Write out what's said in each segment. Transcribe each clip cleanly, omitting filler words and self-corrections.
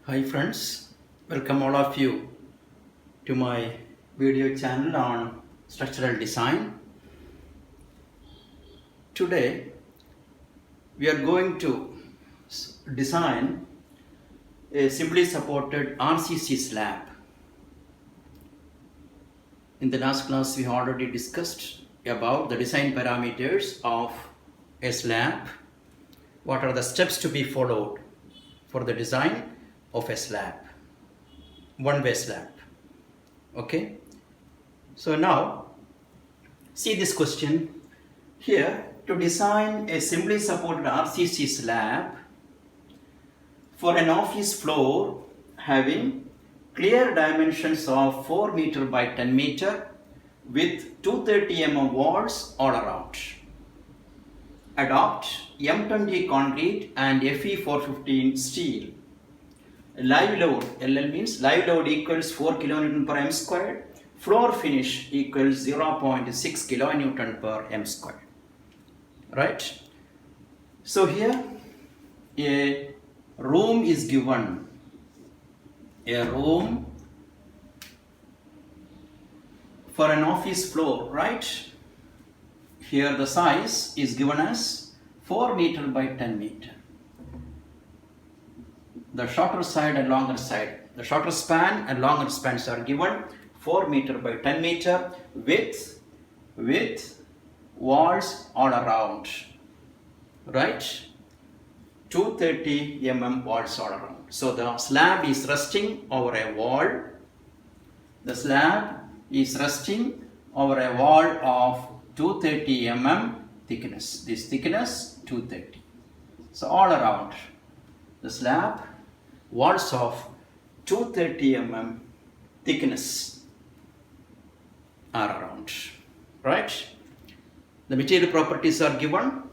Hi friends, welcome all of you to my video channel on structural design. Today we are going to design a simply supported RCC slab. In the last class we already discussed about the design parameters of a slab. What are the steps to be followed for the design of a slab, one-way slab. Okay, so now see this question here. To design a simply supported RCC slab for an office floor having clear dimensions of 4 meter by 10 meter with 230 mm walls all around. Adopt M20 concrete and Fe415 steel. Live load, LL means live load equals 4 kN per m squared. Floor finish equals 0.6 kN per m squared. Right? So here a room is given. A room for an office floor, right? Here the size is given as 4 meter by 10 meter. The shorter side and longer side, the shorter span and longer spans are given 4 meter by 10 meter with walls all around, right? 230 mm walls all around. So the slab is resting over a wall. The slab is resting over a wall of 230 mm thickness. This thickness 230. So all around the slab, walls of 230 mm thickness are around, right? The material properties are given: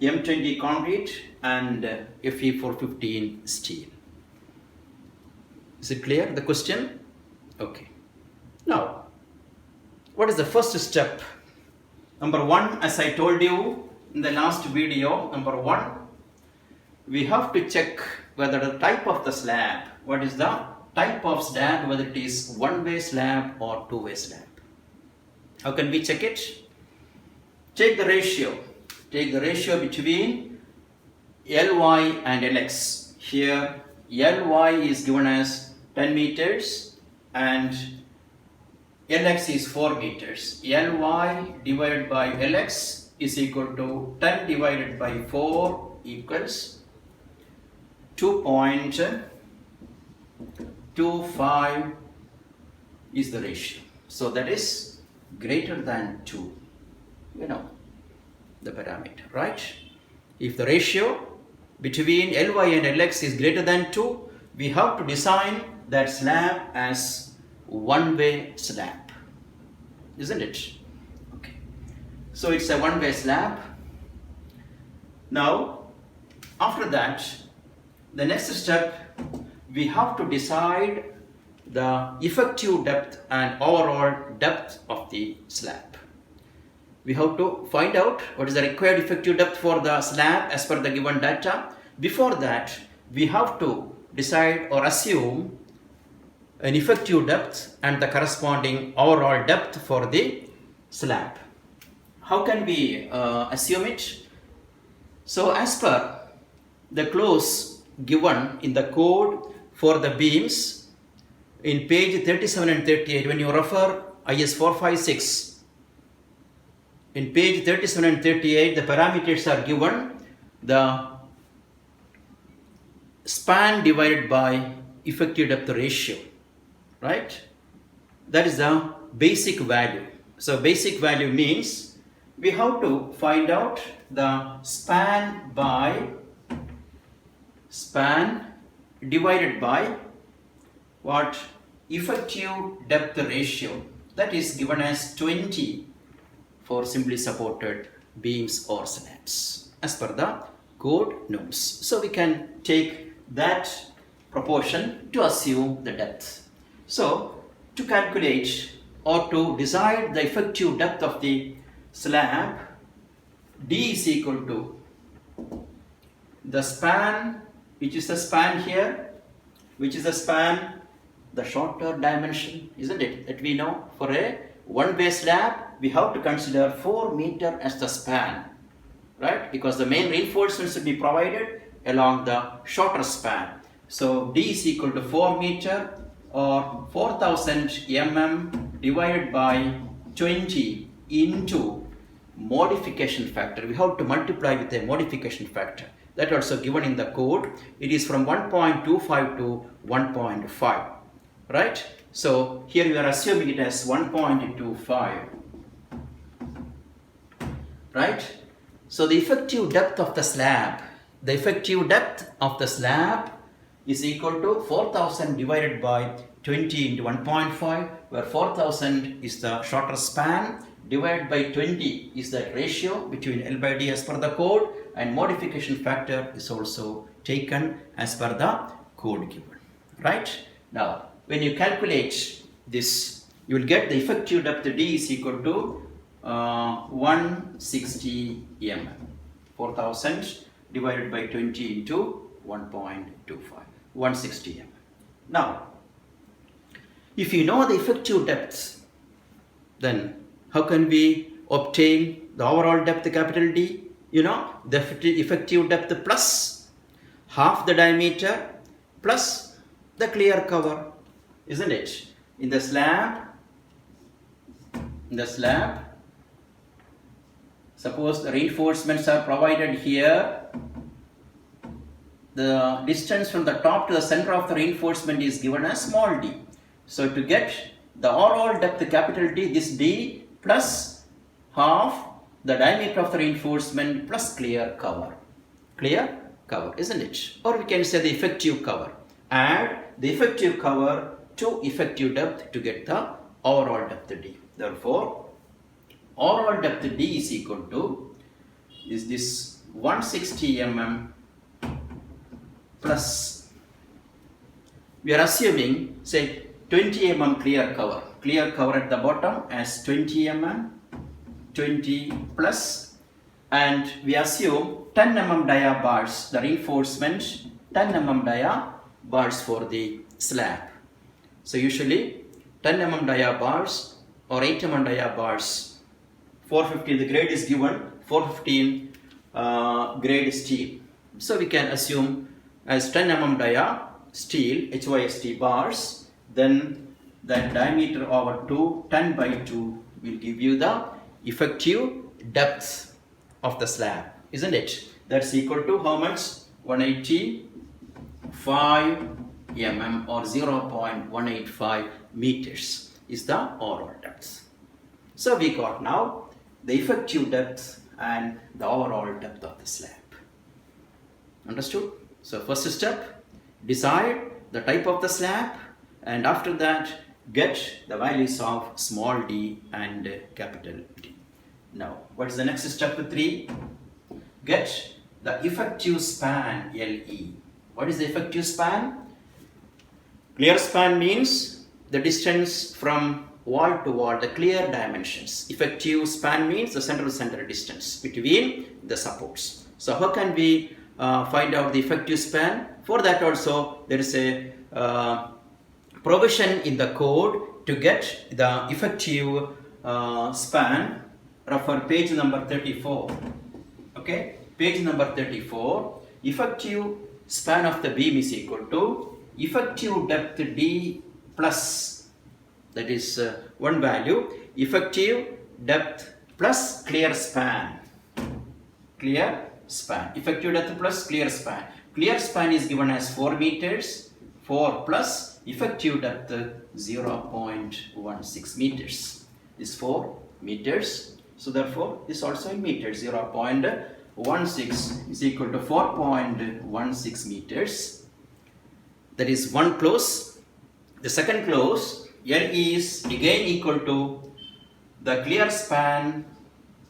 M20 concrete and Fe415 steel. Is it clear, the question? Okay. Now, what is the first step? Number one, as I told you in the last video, number one, we have to check whether the type of the slab, what is the type of slab, whether it is one-way slab or two-way slab. How can we check it? Take the ratio. Take the ratio between Ly and Lx. Here Ly is given as 10 meters and Lx is 4 meters. Ly divided by Lx is equal to 10 divided by 4 equals 2.25 is the ratio. So that is greater than 2. You know the parameter, right? If the ratio between Ly and Lx is greater than 2, we have to design that slab as one-way slab, isn't it? Okay. So it's a one-way slab. Now, after that, the next step, we have to decide the effective depth and overall depth of the slab. We have to find out what is the required effective depth for the slab as per the given data. Before that, we have to decide or assume an effective depth and the corresponding overall depth for the slab. How can we assume it? So as per the clause given in the code for the beams in page 37 and 38, when you refer IS 456, in page 37 and 38, the parameters are given: the span divided by effective depth ratio, right? That is the basic value. So basic value means we have to find out the span divided by what? Effective depth ratio. That is given as 20 for simply supported beams or slabs as per the code norms. So we can take that proportion to assume the depth. So to calculate or to decide the effective depth of the slab, D is equal to the span, which is the span here, Which is the span? The shorter dimension, isn't it? That we know for a one-way slab, we have to consider 4 meter as the span, right? Because the main reinforcements will be provided along the shorter span. So D is equal to 4 meter or 4000 mm divided by 20 into modification factor. We have to multiply with a modification factor. That also given in the code. It is from 1.25 to 1.5, right? So here we are assuming it as 1.25, right? So the effective depth of the slab, is equal to 4000 divided by 20 into 1.5, where 4000 is the shorter span, divided by 20 is the ratio between L by D as per the code, and modification factor is also taken as per the code given, right? Now, when you calculate this, you will get the effective depth D is equal to 160 mm. 4000 divided by 20 into 1.25, 160 mm. Now, if you know the effective depth, then how can we obtain the overall depth, capital D? You know, the effective depth plus half the diameter plus the clear cover, isn't it? In the slab, suppose the reinforcements are provided here. The distance from the top to the center of the reinforcement is given as small d. So to get the overall depth, capital D, this D plus half the diameter of the reinforcement plus clear cover, isn't it? Or we can say the effective cover. Add the effective cover to effective depth to get the overall depth D. Therefore, overall depth D is equal to this 160 mm plus, we are assuming, say, 20 mm clear cover at the bottom as 20 mm, 20 plus, and we assume 10 mm dia bars, the reinforcement, 10 mm dia bars for the slab. So usually 10 mm dia bars or 8 mm dia bars, 415, the grade is given, 415 grade steel. So we can assume as 10 mm dia steel, HYST bars, then the diameter over 2, 10 by 2 will give you the effective depth of the slab, isn't it? That's equal to how much? 185 mm or 0.185 meters is the overall depth. So we got now the effective depth and the overall depth of the slab. Understood? So first step, decide the type of the slab, and after that get the values of small d and capital D. Now, what is the next step 3? Get the effective span LE. What is the effective span? Clear span means the distance from wall to wall, the clear dimensions. Effective span means the center to center distance between the supports. So how can we find out the effective span? For that also there is a provision in the code to get the effective span. Refer page number 34. Okay, page number 34. Effective span of the beam is equal to effective depth D plus, that is one value, effective depth plus clear span. Effective depth plus clear span. Clear span is given as 4 meters, 4 plus effective depth 0.16 meters. This 4 meters. So therefore, this also in meters, 0.16 is equal to 4.16 meters. That is one close. The second close, LE is again equal to the clear span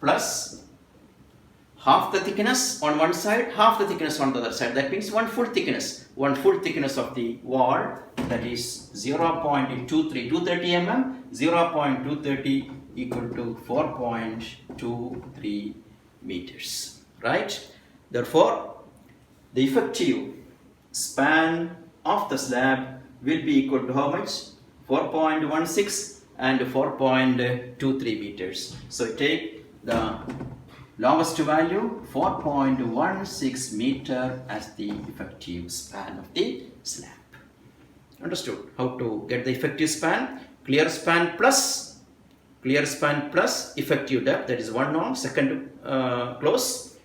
plus half the thickness on one side, half the thickness on the other side. That means one full thickness of the wall, that is 230 mm, 0.230 equal to 4.23 meters, right? Therefore, the effective span of the slab will be equal to how much? 4.16 and 4.23 meters. So take the longest value 4.16 meter as the effective span of the slab. Understood how to get the effective span? Clear span plus effective depth, that is one norm. Second close,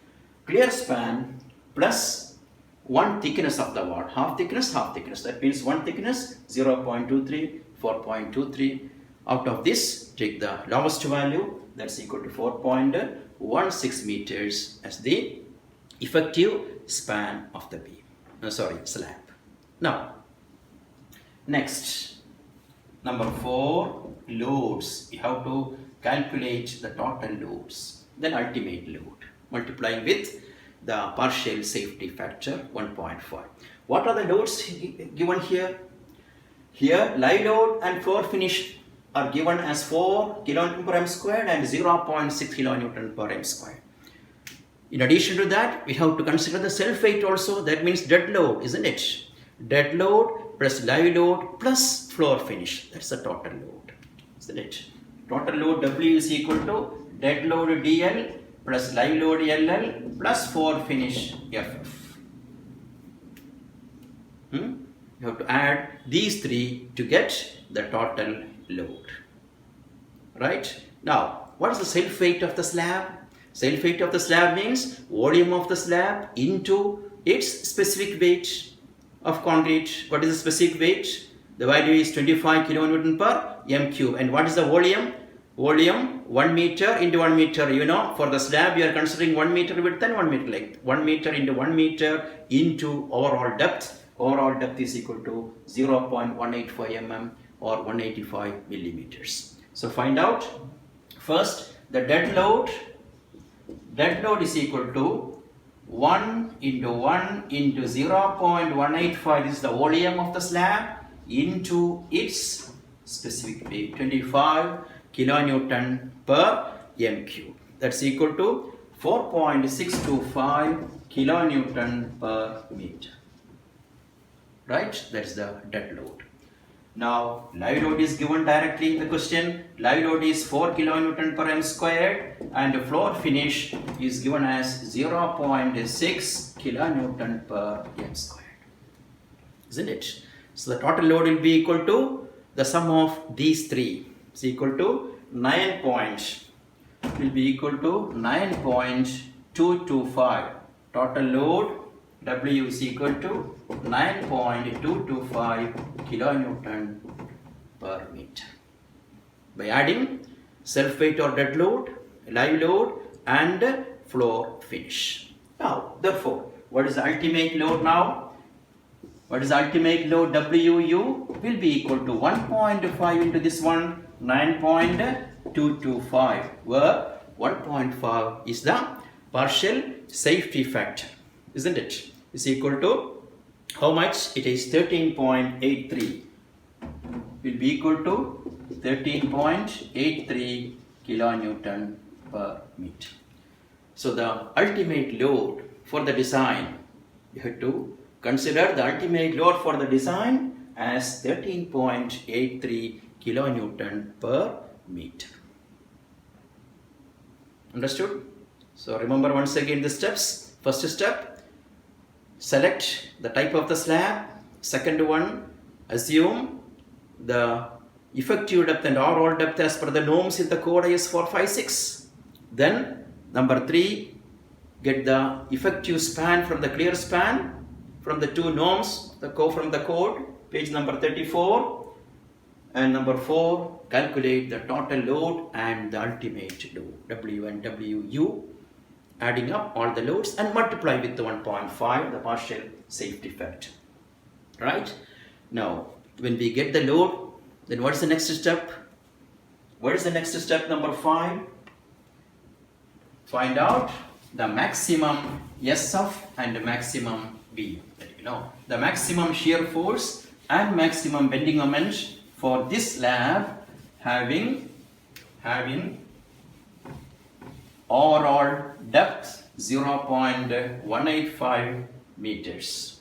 clear span plus one thickness of the wall, half thickness. That means one thickness 0.23, 4.23. Out of this, take the lowest value, that's equal to 4.16 meters as the effective span of the beam. Slab. Now, next, number 4, loads. You have to calculate the total loads, then ultimate load, multiplying with the partial safety factor 1.5. What are the loads given here? Here, live load and floor finish are given as 4 kN per m squared and 0.6 kN per m squared. In addition to that, we have to consider the self weight also. That means dead load, isn't it? Dead load plus live load plus floor finish. That's the total load, isn't it? Total load W is equal to dead load DL plus live load LL plus floor finish FF. You have to add these three to get the total load. Right? Now, what is the self weight of the slab? Self weight of the slab means volume of the slab into its specific weight of concrete. What is the specific weight? The value is 25 kN per m cube. And what is the volume? Volume 1 meter into 1 meter. You know, for the slab you are considering 1 meter width and 1 meter length. 1 meter into 1 meter into overall depth. Overall depth is equal to 0.185 mm or 185 millimeters. So find out first the dead load. Dead load is equal to 1 into 1 into 0.185, this is the volume of the slab, into its specific weight, 25 kilonewton per m cube. That's equal to 4.625 kilonewton per meter. Right? That's the dead load. Now, live load is given directly in the question. Live load is 4 kN per m squared and floor finish is given as 0.6 kN per m squared. Isn't it? So, the total load will be equal to the sum of these three. It's equal to 9.225. Total load W is equal to 9.225 kilonewton per meter. By adding self weight or dead load, live load and floor finish. Now, therefore, what is the ultimate load now? What is the ultimate load? WU will be equal to 1.5 into this one, 9.225, where 1.5 is the partial safety factor. Isn't it? Is equal to how much? It is 13.83. Will be equal to 13.83 kilonewton per meter. So the ultimate load for the design, you have to consider the ultimate load for the design as 13.83 kilonewton per meter. Understood? So remember once again the steps. First step, select the type of the slab. Second one, assume the effective depth and overall depth as per the norms in the code IS 456. Then number 3, get the effective span from the clear span from the two norms, from the code, page number 34. And number 4, calculate the total load and the ultimate load, W and WU, adding up all the loads and multiply with the 1.5, the partial safety factor. Right? Now, when we get the load, then what is the next step? What is the next step, number 5? Find out the maximum SF and the maximum B. You know, the maximum shear force and maximum bending moment for this slab having overall depth 0.185 meters.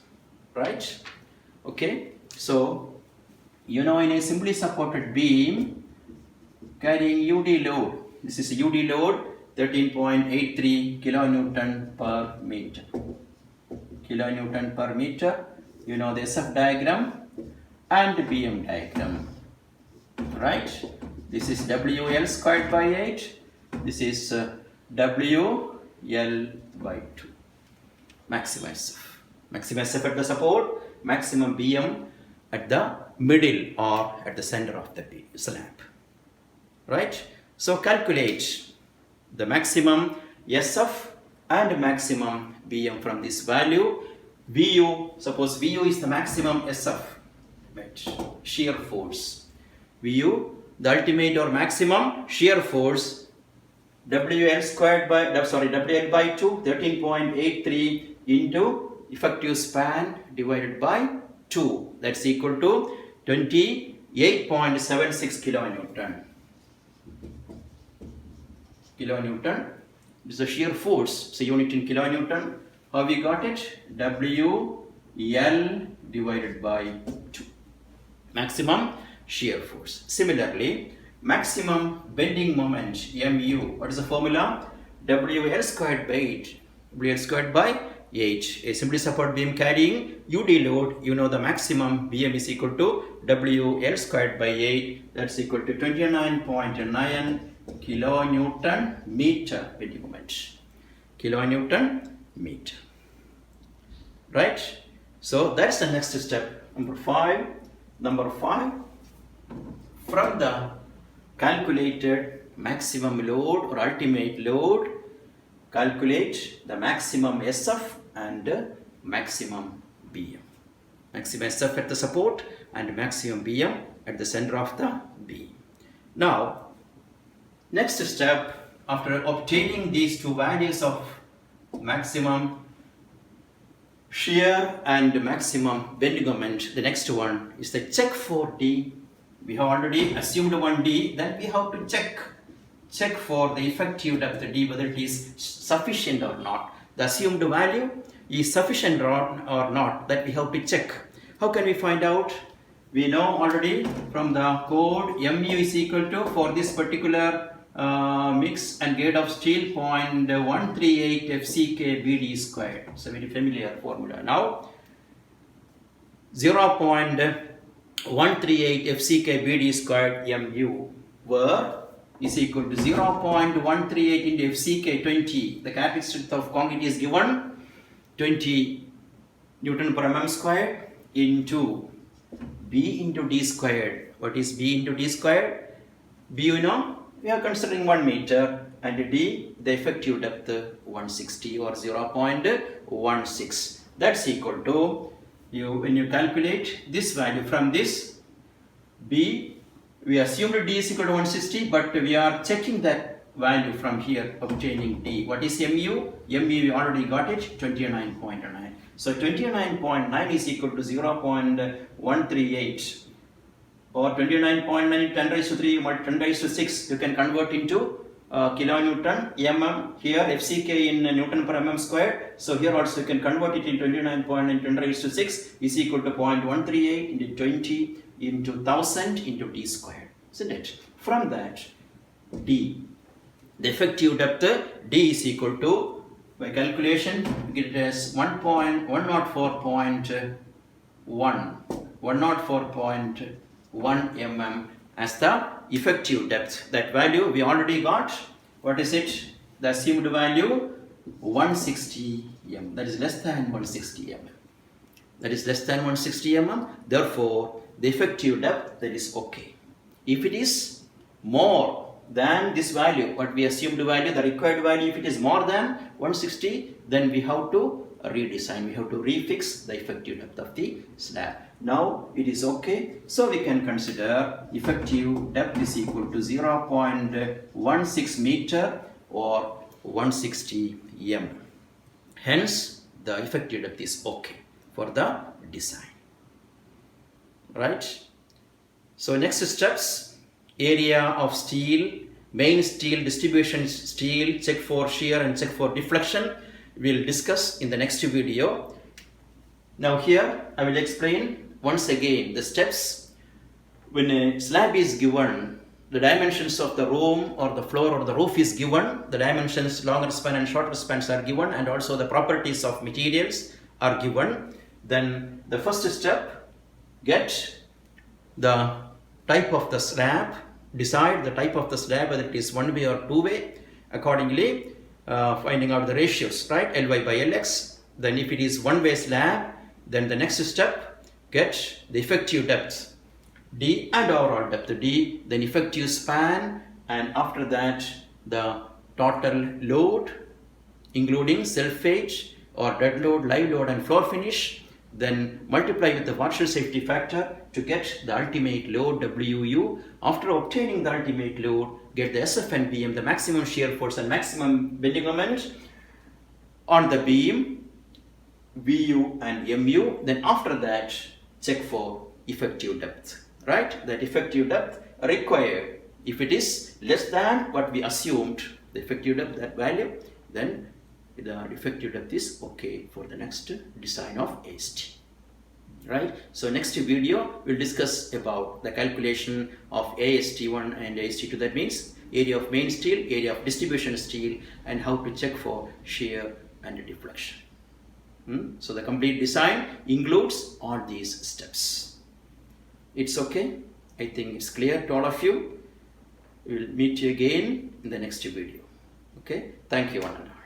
Right? Okay, so you know, in a simply supported beam carrying UD load, this is UD load 13.83 kilonewton per meter. Kilonewton per meter. You know the SF diagram and BM diagram, right? This is WL squared by 8. This is WL by 2. Maximum SF. Maximum SF at the support, maximum BM at the middle or at the center of the slab, right? So calculate the maximum SF and maximum BM from this value. VU, suppose VU is the maximum SF, right? Shear force. VU, the ultimate or maximum shear force, WL squared by, WL by 2, 13.83 into effective span divided by 2. That's equal to 28.76 kilonewton. Kilonewton is the shear force. So unit in kilonewton. How we got it? WL divided by 2. Maximum shear force. Similarly, maximum bending moment MU. What is the formula? WL squared by 8. WL squared by 8. A simply support beam carrying UD load. You know the maximum BM is equal to WL squared by 8. That's equal to 29.9 kilonewton meter bending moment. Kilonewton meter. Right? So that's the next step. Number 5. Number 5. From the calculated maximum load or ultimate load, calculate the maximum SF and maximum BM. Maximum SF at the support and maximum BM at the center of the beam. Now, next step, after obtaining these two values of maximum shear and maximum bending moment, the next one is the check for D. We have already assumed one D, then we have to check for the effective depth D, whether it is sufficient or not. The assumed value is sufficient or not, that we have to check. How can we find out? We know already from the code MU is equal to, for this particular mix and grade of steel, 0.138 FCK BD squared. It's a very familiar formula. Now 0.138 FCK BD squared MU were is equal to 0.138 into FCK 20. The characteristic of concrete is given 20 Newton per mm squared into B into D squared. What is B into D squared? B, you know, we are considering 1 meter, and D, the effective depth 160 or 0.16. That's equal to, when you calculate this value from this, B, we assumed D is equal to 160, but we are checking that value from here, obtaining D. What is MU? MU, we already got it, 29.9. So 29.9 is equal to 0.138. Or 29.9 10 raised to 3 or 10 raised to 6, you can convert into kilonewton, mm, here FCK in Newton per mm squared. So here also you can convert it in 29.9 10 raised to 6 is equal to 0.138 into 20 into 1000 into D squared, isn't it? From that, D, the effective depth D is equal to, by calculation, we get it as 104.1 mm as the effective depth. That value we already got. What is it? The assumed value 160 mm. That is less than 160 mm. That is less than 160 mm. Therefore, the effective depth, that is okay. If it is more than this value, what we assumed value, the required value, if it is more than 160, then we have to redesign. We have to refix the effective depth of the slab. Now it is okay. So we can consider effective depth is equal to 0.16 meter or 160 mm. Hence, the effective depth is okay for the design. Right? So next steps, area of steel, main steel, distribution steel, check for shear and check for deflection. We'll discuss in the next video. Now here I will explain once again the steps. When a slab is given, the dimensions of the room or the floor or the roof is given, the dimensions, longer span and shorter spans are given, and also the properties of materials are given. Then the first step, get the type of the slab, decide the type of the slab, whether it is one way or two way, accordingly finding out the ratios, right? Ly by Lx. Then if it is one way slab, then the next step, get the effective depth d and overall depth d, then effective span, and after that the total load including self-weight or dead load, live load and floor finish. Then multiply with the partial safety factor to get the ultimate load WU. After obtaining the ultimate load, get the SF and BM, the maximum shear force and maximum bending moment on the beam, VU and MU. Then after that, check for effective depth, right? That effective depth required. If it is less than what we assumed, the effective depth, that value, then the effective depth is okay for the next design of AST, right? So next video we'll discuss about the calculation of AST1 and AST2. That means area of main steel, area of distribution steel, and how to check for shear and deflection. So the complete design includes all these steps. It's okay. I think it's clear to all of you. We'll meet you again in the next video. Okay. Thank you, one and all.